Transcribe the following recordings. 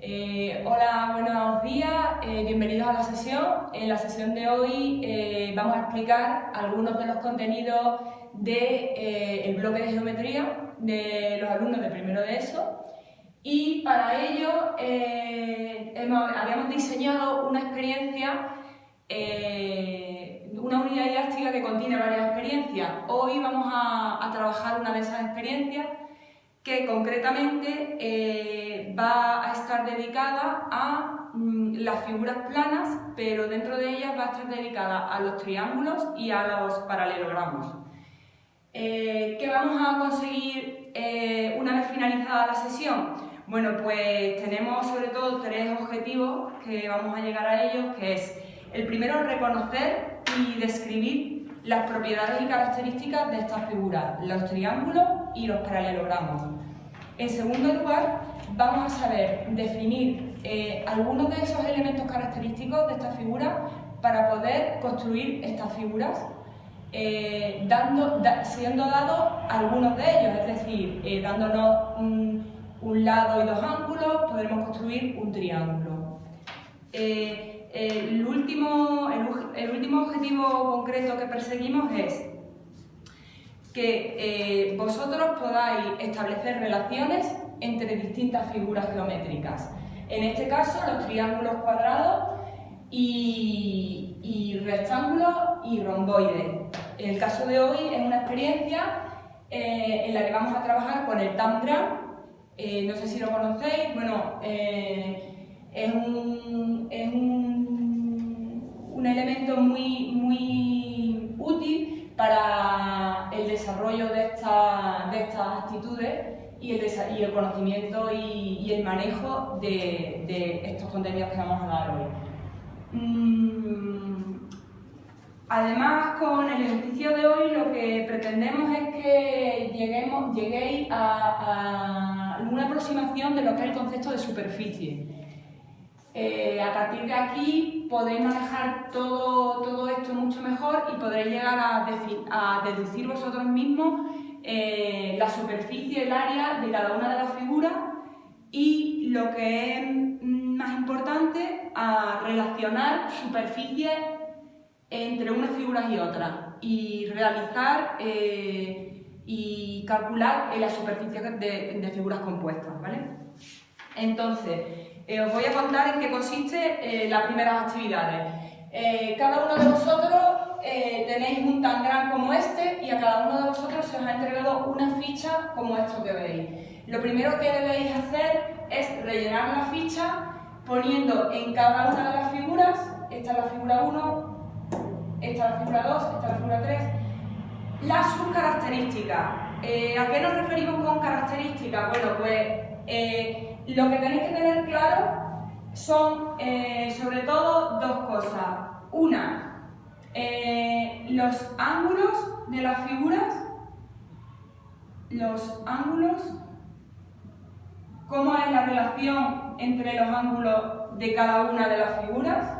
Hola, buenos días, bienvenidos a la sesión. En la sesión de hoy vamos a explicar algunos de los contenidos del bloque de geometría de los alumnos de primero de ESO, y para ello habíamos diseñado una experiencia, una unidad didáctica que contiene varias experiencias. Hoy vamos a trabajar una de esas experiencias que concretamente va a estar dedicada a las figuras planas, pero dentro de ellas va a estar dedicada a los triángulos y a los paralelogramos. ¿Qué vamos a conseguir una vez finalizada la sesión? Bueno, pues tenemos sobre todo tres objetivos que vamos a llegar a ellos, que es el primero, reconocer y describir las propiedades y características de estas figuras, los triángulos y los paralelogramos. En segundo lugar, vamos a saber definir algunos de esos elementos característicos de estas figuras para poder construir estas figuras, siendo dados algunos de ellos, es decir, dándonos un lado y dos ángulos, podremos construir un triángulo. El último objetivo concreto que perseguimos es que vosotros podáis establecer relaciones entre distintas figuras geométricas. En este caso, los triángulos cuadrados y rectángulos y romboides. En el caso de hoy es una experiencia en la que vamos a trabajar con el tangram. No sé si lo conocéis. Bueno, es un elemento muy útil para el desarrollo de estas actitudes y el conocimiento y el manejo de estos contenidos que vamos a dar hoy. Además, con el ejercicio de hoy lo que pretendemos es que lleguéis a una aproximación de lo que es el concepto de superficie. A partir de aquí podéis manejar todo esto mucho mejor y podréis llegar a deducir vosotros mismos la superficie, el área de cada una de las figuras y, lo que es más importante, a relacionar superficies entre unas figuras y otras y realizar y calcular las superficies de figuras compuestas, ¿vale? Entonces, os voy a contar en qué consiste las primeras actividades. Cada uno de vosotros tenéis un tangram como este y a cada uno de vosotros se os ha entregado una ficha como esto que veis. Lo primero que debéis hacer es rellenar la ficha poniendo en cada una de las figuras, esta es la figura 1, esta es la figura 2, esta es la figura 3, las subcaracterísticas. ¿A qué nos referimos con características? Bueno, pues lo que tenéis que tener claro son sobre todo dos cosas. Una, los ángulos de las figuras, cómo es la relación entre los ángulos de cada una de las figuras,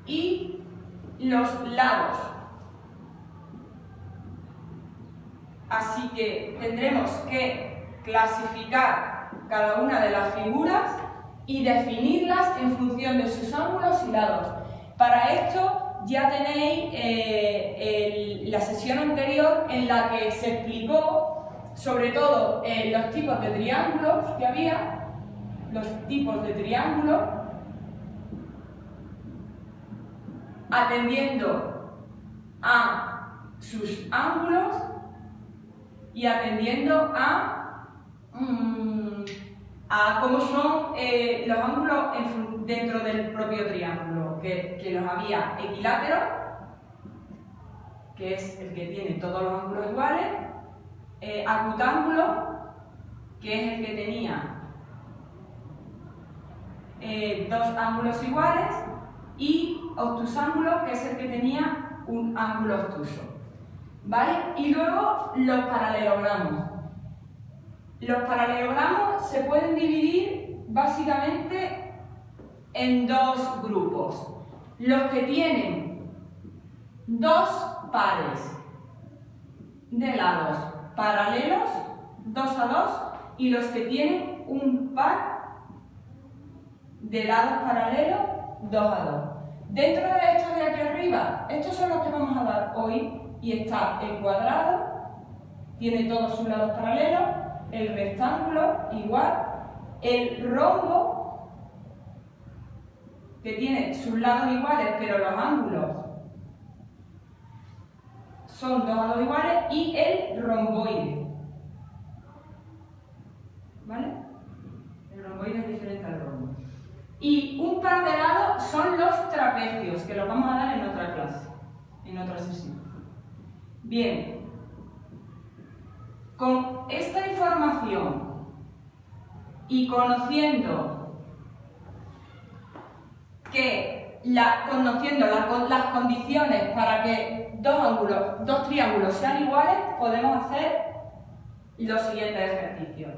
y los lados. Así que tendremos que clasificar cada una de las figuras y definirlas en función de sus ángulos y lados. Para esto ya tenéis la sesión anterior en la que se explicó sobre todo los tipos de triángulos que había, atendiendo a sus ángulos y atendiendo a cómo son los ángulos dentro del propio triángulo, que los había equilátero, que es el que tiene todos los ángulos iguales, acutángulo, que es el que tenía dos ángulos iguales, y obtusángulo, que es el que tenía un ángulo obtuso, ¿vale? Y luego los paralelogramos. Los paralelogramos se pueden dividir básicamente en dos grupos. Los que tienen dos pares de lados paralelos, 2 a 2, y los que tienen un par de lados paralelos 2 a 2. Dentro de estos de aquí arriba, estos son los que vamos a dar hoy, y está el cuadrado, tiene todos sus lados paralelos, el rectángulo igual, el rombo, que tiene sus lados iguales pero los ángulos son 2 a 2 iguales, y el romboide. ¿Vale? El romboide es diferente al rombo. Y un par de lados son los trapecios, que los vamos a dar en otra clase, en otra sesión. Bien, con esta información y conociendo las condiciones para que dos triángulos sean iguales, podemos hacer los siguientes ejercicios.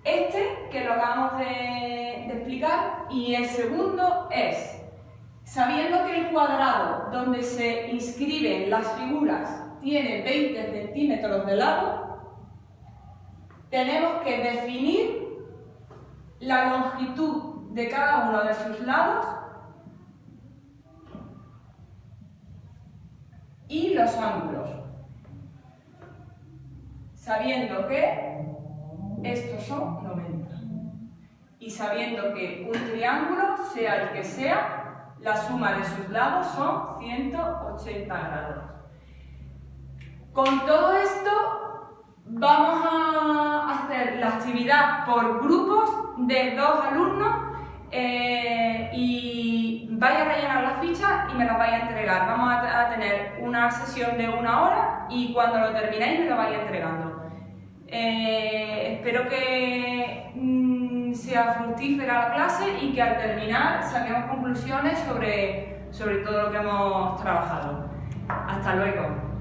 Este, que lo acabamos de explicar, y el segundo es, sabiendo que el cuadrado donde se inscriben las figuras tiene 20 centímetros de lado, tenemos que definir la longitud de cada uno de sus lados y los ángulos, sabiendo que estos son 90 y sabiendo que un triángulo, sea el que sea, la suma de sus lados son 180 grados. Con todo esto vamos a hacer la actividad por grupos de 2 alumnos y vais a rellenar las fichas y me las vais a entregar. Vamos a tener una sesión de 1 hora y cuando lo terminéis me lo vais entregando. Espero que sea fructífera la clase y que al terminar saquemos conclusiones sobre todo lo que hemos trabajado. Hasta luego.